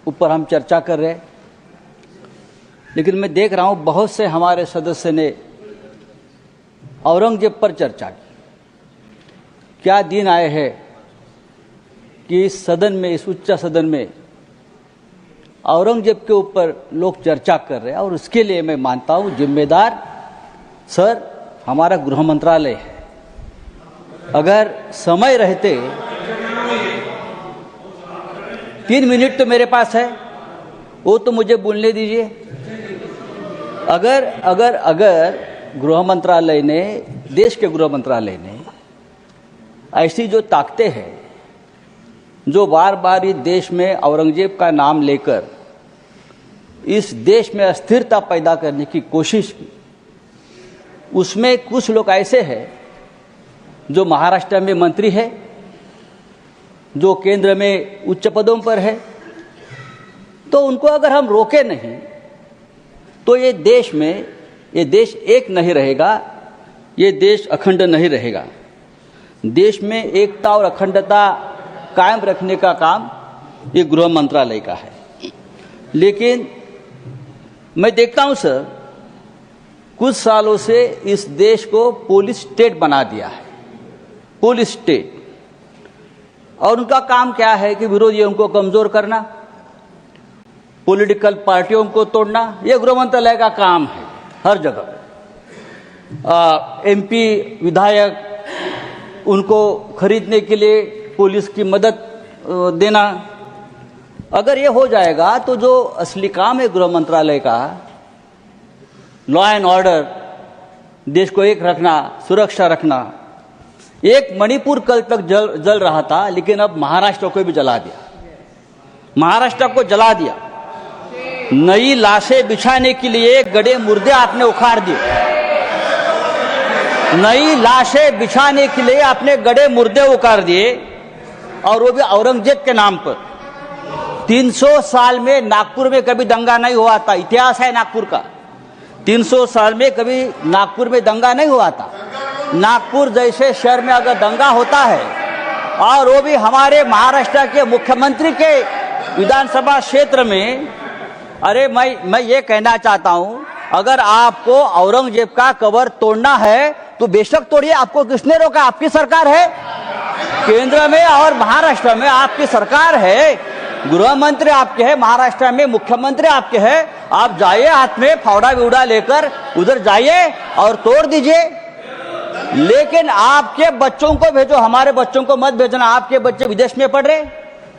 ऊपर हम चर्चा कर रहे हैं, लेकिन मैं देख रहा हूं बहुत से हमारे सदस्य ने औरंगजेब पर चर्चा की। क्या दिन आए हैं कि इस सदन में, इस उच्च सदन में औरंगजेब के ऊपर लोग चर्चा कर रहे हैं, और उसके लिए मैं मानता हूं जिम्मेदार सर हमारा गृह मंत्रालय है। अगर समय रहते 3 मिनट तो मेरे पास है, वो तो मुझे बोलने दीजिए। अगर गृह मंत्रालय ने, देश के गृह मंत्रालय ने ऐसी जो ताकतें हैं, जो बार बार इस देश में औरंगजेब का नाम लेकर इस देश में अस्थिरता पैदा करने की कोशिश की, उसमें कुछ लोग ऐसे हैं जो महाराष्ट्र में मंत्री है, जो केंद्र में उच्च पदों पर है, तो उनको अगर हम रोके नहीं तो ये देश एक नहीं रहेगा, ये देश अखंड नहीं रहेगा। देश में एकता और अखंडता कायम रखने का काम ये गृह मंत्रालय का है। लेकिन मैं देखता हूं सर, कुछ सालों से इस देश को पुलिस स्टेट बना दिया है, पुलिस स्टेट। और उनका काम क्या है कि विरोधियों को कमजोर करना, पॉलिटिकल पार्टियों को तोड़ना, यह गृह मंत्रालय का काम है हर जगह। एमपी विधायक उनको खरीदने के लिए पुलिस की मदद देना। अगर ये हो जाएगा तो जो असली काम है गृह मंत्रालय का, लॉ एंड ऑर्डर, देश को एक रखना, सुरक्षा रखना, एक मणिपुर कल तक जल रहा था, लेकिन अब महाराष्ट्र को भी जला दिया, महाराष्ट्र को जला दिया। नई लाशें बिछाने के लिए गड़े मुर्दे आपने उखाड़ दिए, नई लाशें बिछाने के लिए आपने गड़े मुर्दे उखाड़ दिए, और वो भी औरंगजेब के नाम पर। 300 साल में नागपुर में कभी दंगा नहीं हुआ था, इतिहास है नागपुर का। 300 साल में कभी नागपुर में दंगा नहीं हुआ था। नागपुर जैसे शहर में अगर दंगा होता है, और वो भी हमारे महाराष्ट्र के मुख्यमंत्री के विधानसभा क्षेत्र में, अरे मैं ये कहना चाहता हूं, अगर आपको औरंगजेब का कबर तोड़ना है तो बेशक तोड़िए, आपको किसने रोका? आपकी सरकार है, केंद्र में और महाराष्ट्र में आपकी सरकार है, गृह मंत्री आपके हैं, महाराष्ट्र में मुख्यमंत्री आपके हैं। आप जाइए, हाथ में फावड़ा बिवड़ा लेकर उधर जाइए और तोड़ दीजिए। लेकिन आपके बच्चों को भेजो, हमारे बच्चों को मत भेजना। आपके बच्चे विदेश में पढ़ रहे,